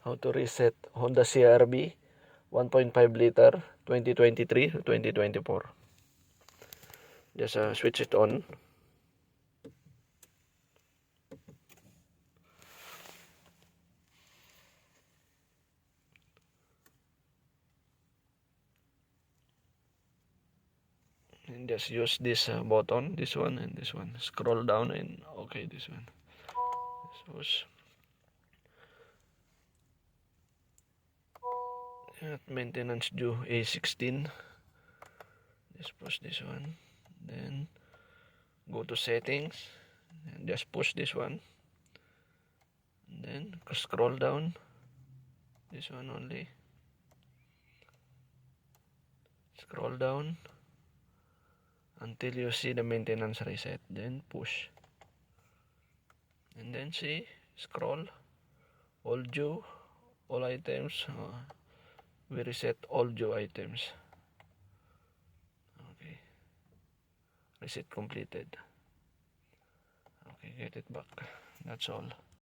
how to reset Honda CR-V 1.5 liter 2023 to 2024. Just switch it on. And just use this button, this one and this one. Scroll down and okay, this one. Push. Maintenance due A16. Just push this one. Then go to settings and just push this one. And then scroll down. This one only. Scroll down until you see the maintenance reset. Then push. And then see, scroll. All due, all items. We reset all due items. Okay. Reset completed. Okay, get it back. That's all.